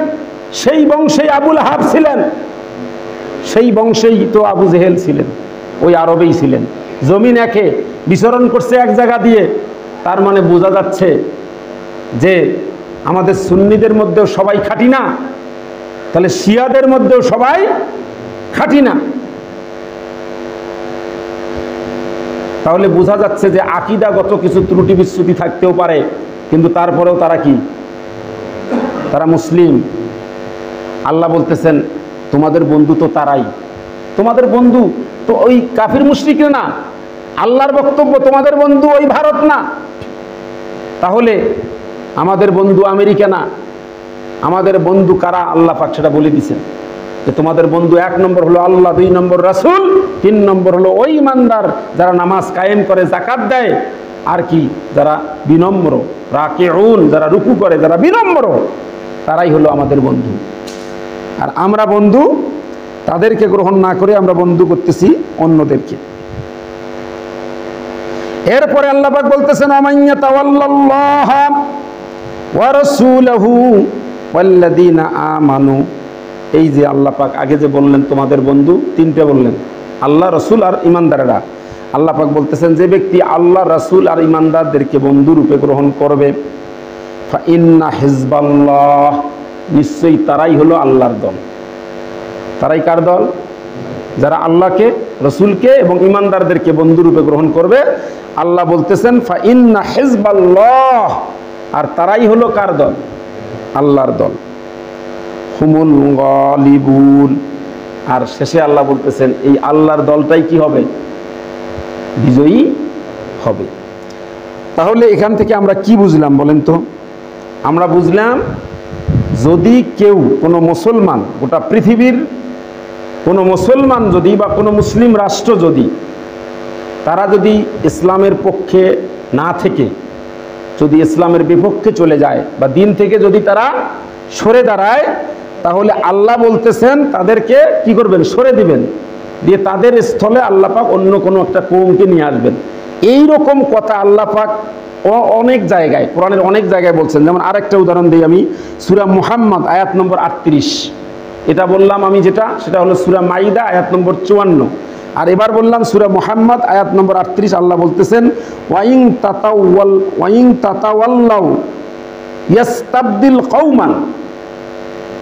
সেই বংশেই আবুল আহাব ছিলেন, সেই বংশেই তো আবু জেহেল ছিলেন, ওই আরবেই ছিলেন। জমিন একে, বিচরণ করছে এক জায়গা দিয়ে। তার মানে বোঝা যাচ্ছে যে আমাদের সুন্নিদের মধ্যেও সবাই খাঁটি না, তাহলে শিয়াদের মধ্যেও সবাই খাঁটি না। তাহলে বোঝা যাচ্ছে যে আকীদাগত কিছু ত্রুটি বিচ্যুতি থাকতেও পারে, কিন্তু তারপরেও তারা কি? তারা মুসলিম। আল্লাহ বলতেছেন তোমাদের বন্ধু তো তারাই, তোমাদের বন্ধু তো ওই কাফির মুশরিক না। আল্লাহর বক্তব্য, তোমাদের বন্ধু ওই ভারত না। তাহলে আমাদের বন্ধু আমেরিকা না, আমাদের বন্ধু কারা? আল্লাহ পাক সেটা বলে দিয়েছেন যে তোমাদের বন্ধু এক নম্বর হলো আল্লাহ, 2 নম্বর রাসূল, 3 নম্বর হলো ওই ইমানদার যারা নামাজ কায়েম করে, যাকাত দেয়, আর কি যারা বিনম্র, রাকিউন যারা রুকু করে, যারা বিনম্র, তারাই হলো আমাদের বন্ধু। আর আমরা বন্ধু তাদেরকে গ্রহণ না করে আমরা বন্ধু করতেছি অন্যদেরকে। এরপরে আল্লাহ পাক বলতেছেন আমাইয়া তাওয়াল্লাল্লাহ ওয়া রাসূলুহু ওয়াল্লাযীনা আমানু। এই যে আল্লাহ পাক আগে যে বললেন তোমাদের বন্ধু, তিনটে বললেন, আল্লাহ, রাসূল আর ঈমানদারেরা। আল্লাহ পাক বলতেছেন যে ব্যক্তি আল্লাহ, রাসূল আর ঈমানদারদেরকে বন্ধু রূপে গ্রহণ করবে, ফা ইন্না হিজবাল্লাহ, নিশ্চয়ই তারাই হলো আল্লাহর দল। তারাই কার দল? যারা আল্লাহকে, রসুলকে এবং ঈমানদারদেরকে বন্ধুরূপে গ্রহণ করবে। আল্লাহ বলতেছেন ফা ইন্না হিজবাল্লাহ, আর তারাই হলো কার দল? আল্লাহর দল। হুমুল গালিবুন। আর শেষে আল্লাহ বলতেছেন এই আল্লাহর দলটাই কি হবে? বিজয়ী হবে। তাহলে এখান থেকে আমরা কি বুঝলাম বলেন তো? আমরা বুঝলাম যদি কেউ কোনো মুসলমান, গোটা পৃথিবীর কোনো মুসলমান যদি বা কোনো মুসলিম রাষ্ট্র যদি তারা যদি ইসলামের পক্ষে না থেকে যদি ইসলামের বিপক্ষে চলে যায় বা দিন থেকে যদি তারা সরে দাঁড়ায়, তাহলে আল্লাহ বলতেছেন তাদেরকে কি করবেন? সরে দিবেন, দিয়ে তাদের স্থলে আল্লাহ পাক অন্য কোনো একটা কওমকে নিয়ে আসবেন। এই রকম কথা আল্লাহ পাক অনেক জায়গায়, কোরআনের অনেক জায়গায় বলছেন। যেমন আরেকটা উদাহরণ দিই আমি, সূরা মুহাম্মদ আয়াত নম্বর 38। এটা বললাম আমি যেটা, সেটা হলো সূরা মাইদা আয়াত নম্বর 54। আর এবার বললাম সূরা মুহাম্মদ আয়াত নম্বর 38। আল্লাহ বলতেছেন ওয়াইং তাতাওয়াল্লাউ ইয়াস্তাবদিল কওমান,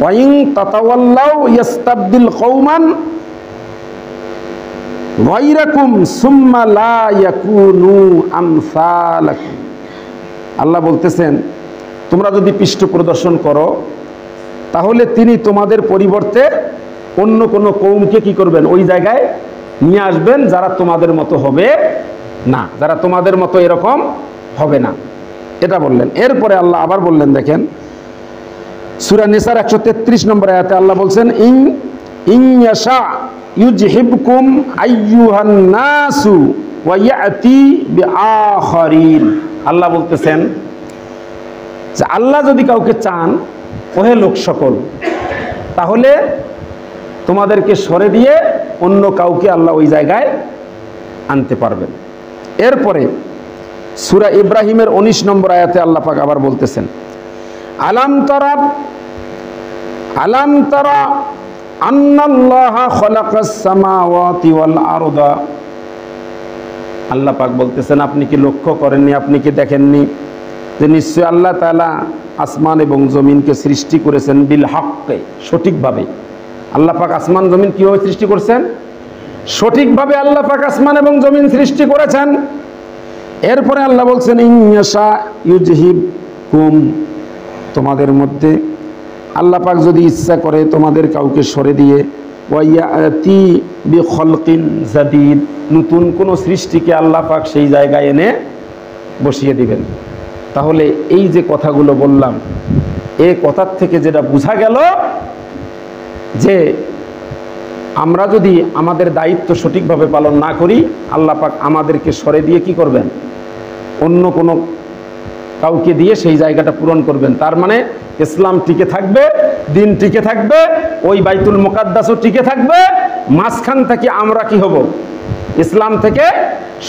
ওয়াইং তাতাওয়াল্লাউ ইয়াস্তাবদিল কওমান গায়রাকুম সুম্মা লা ইয়াকুনু আমসালাকুম। আল্লাহ বলতেছেন তোমরা যদি পৃষ্ঠ প্রদর্শন করো তাহলে তিনি তোমাদের পরিবর্তে অন্য কোনো কওমকে কি করবেন? ওই জায়গায় নিয়ে আসবেন যারা তোমাদের মতো হবে না, যারা তোমাদের মতো এরকম হবে না, এটা বললেন। এরপরে আল্লাহ আবার বললেন, দেখেন সূরা নিসার 133 নম্বর আয়াতে আল্লাহ বলছেন ইন ইয়াশা ইউজহিবকুম আইয়ুহান নাসু ওয়া ইয়াতি বিআখারিন। আল্লাহ বলতেছেন যে আল্লাহ যদি কাউকে চান, ওহে লোক সকল, তাহলে তোমাদেরকে সরে দিয়ে অন্য কাউকে আল্লাহ ওই জায়গায় আনতে পারবেন। এরপরে সূরা ইব্রাহিমের 19 নম্বর আয়াতে আল্লাহ পাক আবার বলতেছেন আলাম তারা আন্নাল্লাহা খালাকাস সামাওয়াতি ওয়াল আরদা। আল্লাহ পাক বলতেছেন আপনি কি লক্ষ্য করেননি, আপনি কি দেখেননি যে নিশ্চয় আল্লাহ তাআলা আসমান এবং জমিনকে সৃষ্টি করেছেন বিল হক্কে, সঠিকভাবে। আল্লাহ পাক আসমান জমিন কিভাবে সৃষ্টি করেছেন? সঠিকভাবে আল্লাহ পাক আসমান এবং জমিন সৃষ্টি করেছেন। এরপরে আল্লাহ বলছেন ইনশা ইউজহিবকুম, তোমাদের মধ্যে আল্লাহ পাক যদি ইচ্ছা করে তোমাদের কাউকে সরে দিয়ে ওয়াইয়াতি বিখলকিন জাদীদ, নতুন কোন সৃষ্টিকে আল্লাহ পাক সেই জায়গায় এনে বসিয়ে দিবেন। তাহলে এই যে কথাগুলো বললাম, এই কথার থেকে যেটা বোঝা গেল যে আমরা যদি আমাদের দায়িত্ব সঠিকভাবে পালন না করি, আল্লাহ পাক আমাদেরকে সরে দিয়ে কি করবেন? অন্য কোনো কাউকে দিয়ে সেই জায়গাটা পূরণ করবেন। তার মানে ইসলাম টিকে থাকবে, দিন টিকে থাকবে, ওই বাইতুল মুকাদ্দাসও টিকে থাকবে। মাঝখান থেকে আমরা কি হব? ইসলাম থেকে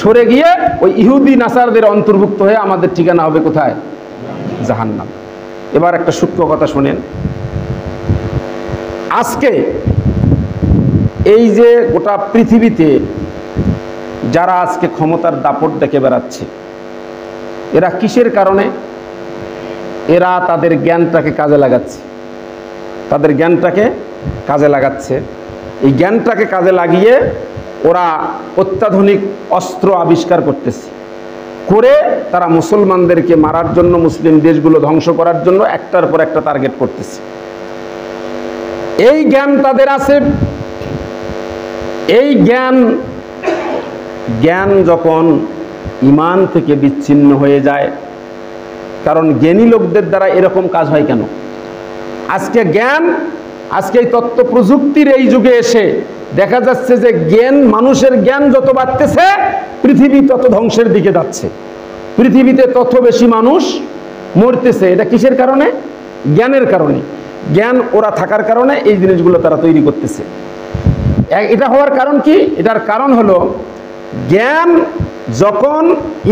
সরে গিয়ে ওই ইহুদি নাসারদের অন্তর্ভুক্ত হয়ে আমাদের ঠিকানা হবে কোথায়? জাহান্নাম। এবার একটা সূক্ষ্ম কথা শুনেন। আজকে এই যে গোটা পৃথিবীতে যারা আজকে ক্ষমতার দাপট দেখে বেড়াচ্ছে, এরা কিসের কারণে? এরা তাদের জ্ঞানটাকে কাজে লাগাচ্ছে, তাদের জ্ঞানটাকে কাজে লাগাচ্ছে। এই জ্ঞানটাকে কাজে লাগিয়ে ওরা অত্যাধুনিক অস্ত্র আবিষ্কার করতেছে, করে তারা মুসলমানদেরকে মারার জন্য, মুসলিম দেশগুলো ধ্বংস করার জন্য একটার পর একটা টার্গেট করতেছে। এই জ্ঞান তাদের আছে। এই জ্ঞান যখন ঈমান থেকে বিচ্ছিন্ন হয়ে যায়, কারণ জ্ঞানী লোকদের দ্বারা এরকম কাজ হয় কেন? আজকে এই তথ্য প্রযুক্তির এই যুগে এসে দেখা যাচ্ছে যে মানুষের জ্ঞান যত বাড়তেছে, পৃথিবী তত ধ্বংসের দিকে যাচ্ছে। পৃথিবীতে তত বেশি মানুষ মরতেছে। এটা কিসের কারণে? জ্ঞানের কারণে। জ্ঞান ওরা থাকার কারণে এই জিনিসগুলো তারা তৈরি করতেছে। এটা হওয়ার কারণ কি? এটার কারণ হলো জ্ঞান যখন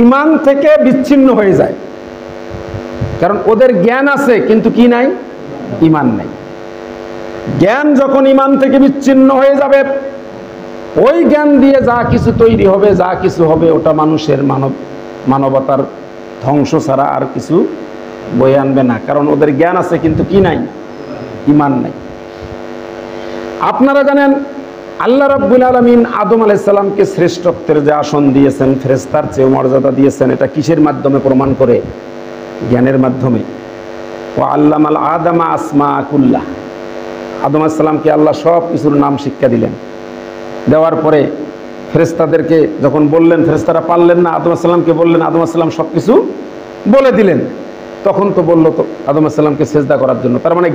ঈমান থেকে বিচ্ছিন্ন হয়ে যায়, কারণ ওদের জ্ঞান আছে কিন্তু কি নাই? ঈমান নাই। জ্ঞান যখন ঈমান থেকে বিচ্ছিন্ন হয়ে যাবে, ওই জ্ঞান দিয়ে যা কিছু তৈরি হবে, যা কিছু হবে, ওটা মানুষের মানবতার ধ্বংস ছাড়া আর কিছু বয়ে আনবে না। কারণ ওদের জ্ঞান আছে কিন্তু কি নাই? ঈমান নাই। আপনারা জানেন আল্লাহ রাব্বুল আলামিন আদম আলাইহিস সালামকে শ্রেষ্ঠত্বের যে আসন দিয়েছেন, ফেরেশতার চেয়ে মর্যাদা দিয়েছেন, এটা কিসের মাধ্যমে প্রমাণ করে? জ্ঞানের মাধ্যমে। ওয়া আল্লামাল আদামা আসমা কুল্লাহ, আদম আলাইহিস সালামকে আল্লাহ সব কিছুর নাম শিক্ষা দিলেন। দেওয়ার পরে ফেরেশতাদেরকে যখন বললেন, ফেরেশতারা পারলেন না, আদম আলাইহিস সালামকে বললেন, আদম আলাইহিস সালাম সব কিছু বলে দিলেন। তখন তো বললো তো আদম আলাইহিস সালামকে সেজদা করার জন্য। তার মানে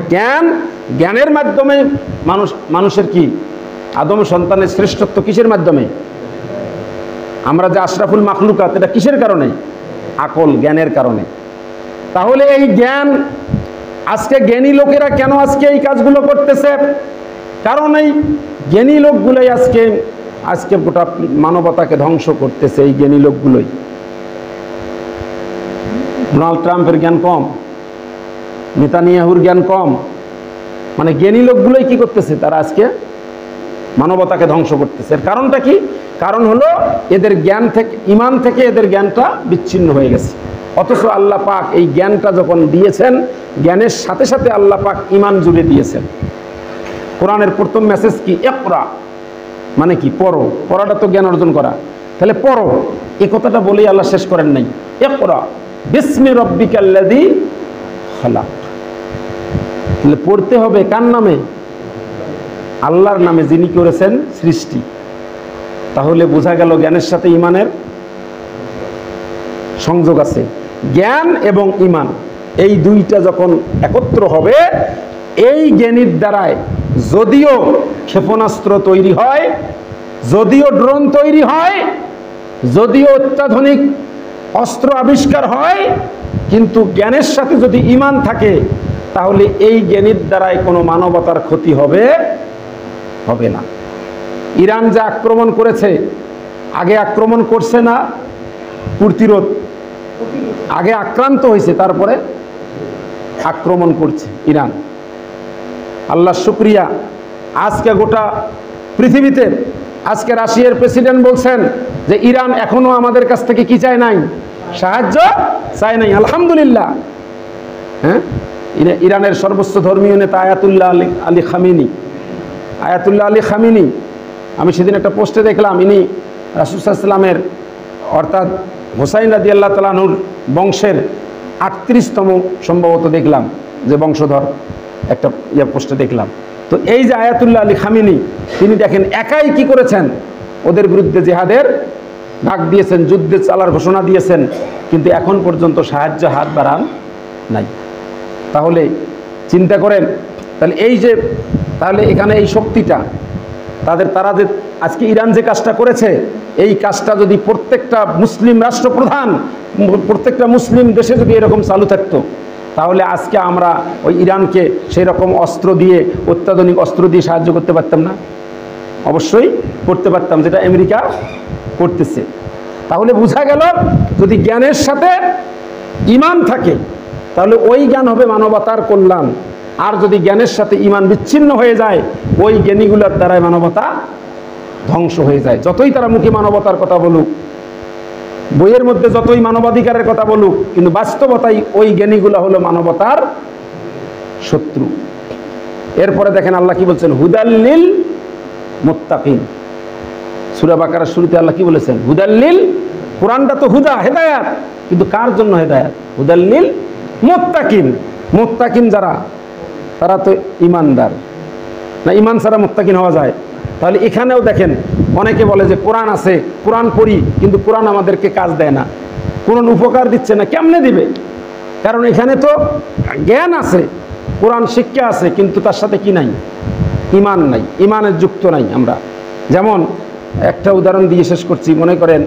জ্ঞানের মাধ্যমে মানুষের কি আদম সন্তানের শ্রেষ্ঠত্ব কিসের মাধ্যমে? আমরা যে আশরাফুল মাখলুকাত, এটা কিসের কারণে? আকল, জ্ঞানের কারণে। তাহলে এই জ্ঞান, আজকে জ্ঞানী লোকেরা কেন আজকে এই কাজগুলো করতেছে? কারণ এই জ্ঞানী লোকগুলোই আজকে গোটা মানবতাকে ধ্বংস করতেছে। এই জ্ঞানী লোকগুলোই। ডোনাল্ড ট্রাম্পের জ্ঞান কম, নেতানিয়াহুর জ্ঞান কম, মানে জ্ঞানী লোকগুলোই কি করতেছে? তারা আজকে মানবতাকে ধ্বংস করতেছে। এর কারণটা কি? কারণ হলো এদের জ্ঞান থেকে, ঈমান থেকে এদের জ্ঞানটা বিচ্ছিন্ন হয়ে গেছে। অথচ আল্লাহ পাক এই জ্ঞানটা যখন দিয়েছেন, জ্ঞানের সাথে সাথে আল্লাহ পাক ঈমান জুড়ে দিয়েছেন। কোরআনের প্রথম মেসেজ কি? ইকরা, মানে কি? পড়ো। পড়াটা তো জ্ঞান অর্জন করা। তাহলে পড়ো, এই কথাটা বলেই আল্লাহ শেষ করেন নাই। ইকরা বিসমি রাব্বিকাল্লাযী খালাক। তাহলে পড়তে হবে কার নামে? আল্লাহর নামে, যিনি করেছেন সৃষ্টি। তাহলে বোঝা গেল জ্ঞানের সাথে ঈমানের সংযোগ আছে। জ্ঞান এবং ঈমান এই দুইটা যখন একত্র হবে, এই জ্ঞানীর দ্বারায় যদিও ক্ষেপণাস্ত্র তৈরি হয়, যদিও ড্রোন তৈরি হয়, যদিও অত্যাধুনিক অস্ত্র আবিষ্কার হয়, কিন্তু জ্ঞানের সাথে যদি ঈমান থাকে, তাহলে এই জ্ঞানীর দ্বারাই কোনো মানবতার ক্ষতি হবে না। ইরান যে আক্রমণ করেছে, আগে আক্রমণ করছে না প্রতিরোধ, আগে আক্রান্ত হয়েছে, তারপরে আক্রমণ করছে ইরান। আল্লাহ শুকরিয়া, আজকে গোটা পৃথিবীতে, আজকে রাশিয়ার প্রেসিডেন্ট বলছেন যে ইরান এখনো আমাদের কাছ থেকে কি চায় নাই? সাহায্য চায় নাই। আলহামদুলিল্লাহ। হ্যাঁ, ইরানের সর্বোচ্চ ধর্মীয় নেতা আয়াতুল্লাহ আলী খামিনি, আমি সেদিন একটা পোস্টে দেখলাম, ইনি রাসূল সাল্লাল্লাহু আলাইহি ওয়াসাল্লামের অর্থাৎ হুসাইন রাদিয়াল্লাহু তাআলা আনহুর বংশের ৩৮তম সম্ভবত দেখলাম যে বংশধর, একটা পোস্টে দেখলাম। তো এই যে আয়াতুল্লাহ আলী খামিনি, তিনি দেখেন একাই কি করেছেন? ওদের বিরুদ্ধে জিহাদের ডাক দিয়েছেন, যুদ্ধে চালার ঘোষণা দিয়েছেন, কিন্তু এখন পর্যন্ত সাহায্য হাত বাড়ান নাই। তাহলে চিন্তা করেন, তাহলে এখানে এই শক্তিটা তারা যে আজকে ইরান যে কাজটা করেছে, এই কাজটা যদি প্রত্যেকটা মুসলিম রাষ্ট্রপ্রধান, প্রত্যেকটা মুসলিম দেশে যদি এরকম চালু থাকতো, তাহলে আজকে আমরা ওই ইরানকে সেই রকম অস্ত্র দিয়ে, অত্যাধুনিক অস্ত্র দিয়ে সাহায্য করতে পারতাম না? অবশ্যই করতে পারতাম, যেটা আমেরিকা করতেছে। তাহলে বোঝা গেল, যদি জ্ঞানের সাথে ঈমান থাকে, তাহলে ওই জ্ঞান হবে মানবতার কল্যাণ। আর যদি জ্ঞানের সাথে ঈমান বিচ্ছিন্ন হয়ে যায়, ওই জ্ঞানীগুলোর দ্বারাই মানবতা ধ্বংস হয়ে যায়। যতই তারা মুখে মানবতার কথা বলুক, বইয়ের মধ্যে যতই মানবাধিকারের কথা বলুক, কিন্তু বাস্তবতাই ওই জ্ঞানীগুলো হলো মানবতার শত্রু। এরপরে দেখেন আল্লাহ কি বলছেন? হুদাল্লিল মুত্তাকিন। সূরা বাকারার শুরুতে আল্লাহ কি বলেছেন? হুদাল্লিল। কোরআনটা তো হুদা, হেদায়াত, কিন্তু কার জন্য হেদায়াত? হুদাল্লিল মুত্তাকিন। মুত্তাকিন যারা, তারা তো ঈমানদার না? ঈমান ছাড়া মুত্তাকিন হওয়া যায়? তাহলে এখানেও দেখেন, অনেকে বলে যে কোরআন আছে, কোরআন পড়ি, কিন্তু কোরআন আমাদেরকে কাজ দেয় না, কোরআন উপকার দিচ্ছে না। কেমনে দিবে? কারণ এখানে তো জ্ঞান আছে, কোরআন শিক্ষা আছে, কিন্তু তার সাথে কি নাই? ঈমান নাই, ঈমানের যুক্ত নাই আমরা। যেমন একটা উদাহরণ দিয়ে শেষ করছি। মনে করেন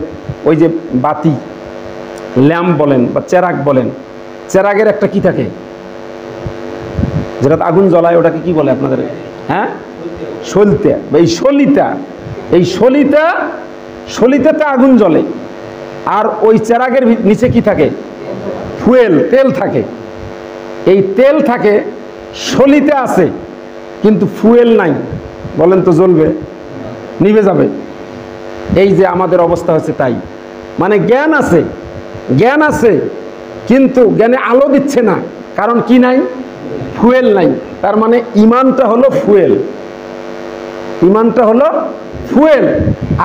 ওই যে বাতি, ল্যাম্প বলেন বা চেরাগ বলেন, চেরাগের একটা কি থাকে, যেটা আগুন জ্বলায়, ওটাকে কি বলে আপনাদের? হ্যাঁ, সলিতা বা এই সলিতাতে আগুন জ্বলে। আর ওই চেরাগের নিচে কি থাকে? ফুয়েল, তেল থাকে। এই তেল থাকে, সলিতে আছে, কিন্তু ফুয়েল নাই। বলেন তো জ্বলবে? নিভে যাবে। এই যে আমাদের অবস্থা হচ্ছে তাই। মানে জ্ঞান আছে, কিন্তু জ্ঞানে আলো দিচ্ছে না। কারণ কি নাই? ফুয়েল নাই। তার মানে ঈমানটা হলো ফুয়েল,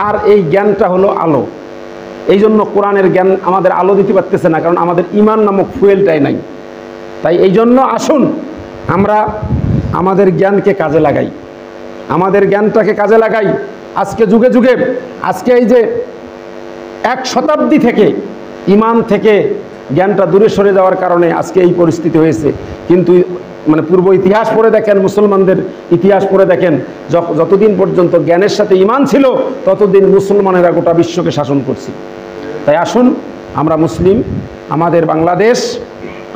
আর এই জ্ঞানটা হলো আলো। এই জন্য কোরআনের জ্ঞান আমাদের আলো দিতে পারতেছে না, কারণ আমাদের ঈমান নামক ফুয়েলটাই নাই। তাই এই জন্য আসুন আমরা আমাদের জ্ঞানকে কাজে লাগাই, আমাদের জ্ঞানটাকে কাজে লাগাই। আজকে যুগে যুগে, আজকে এই যে 1 শতাব্দী থেকে ইমান থেকে জ্ঞানটা দূরে সরে যাওয়ার কারণে আজকে এই পরিস্থিতি হয়েছে। কিন্তু মানে পূর্ব ইতিহাস পড়ে দেখেন, মুসলমানদের ইতিহাস পড়ে দেখেন, যতদিন পর্যন্ত জ্ঞানের সাথে ইমান ছিল ততদিন মুসলমানেরা গোটা বিশ্বকে শাসন করছে। তাই আসুন আমরা মুসলিম, আমাদের বাংলাদেশ,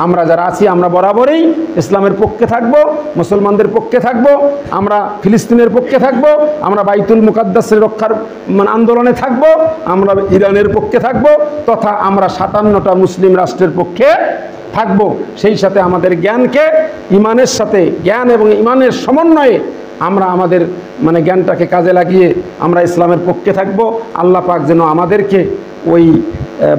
আমরা যারা আছি আমরা বরাবরই ইসলামের পক্ষে থাকব, মুসলমানদের পক্ষে থাকব, আমরা ফিলিস্তিনের পক্ষে থাকব, আমরা বাইতুল মুকাদ্দাসের রক্ষার আন্দোলনে থাকব, আমরা ইরানের পক্ষে থাকব, তথা আমরা 57টা মুসলিম রাষ্ট্রের পক্ষে থাকব। সেই সাথে আমাদের জ্ঞানকে ইমানের সাথে, জ্ঞান এবং ইমানের সমন্বয়ে আমরা আমাদের মানে জ্ঞানটাকে কাজে লাগিয়ে আমরা ইসলামের পক্ষে থাকব। আল্লাহ পাক যেন আমাদেরকে ওই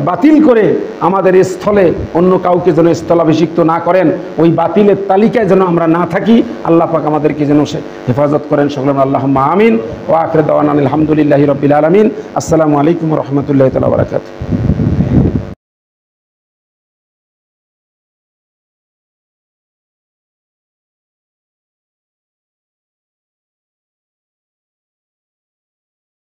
বাতিল করে আমাদের স্থলে অন্য কাউকে যেন স্থলাভিষিক্ত না করেন, ওই বাতিলের তালিকায় যেন আমরা না থাকি। আল্লাহ পাক আমাদেরকে যেন সে হেফাজত করেন। সকলে আল্লাহুম্মা আমিন। ওয়া আখিরু দাওয়ানা আলহামদুলিল্লাহি রাব্বিল আলামিন। আসসালামু আলাইকুম ওয়া রাহমাতুল্লাহি ওয়া বারাকাতুহু।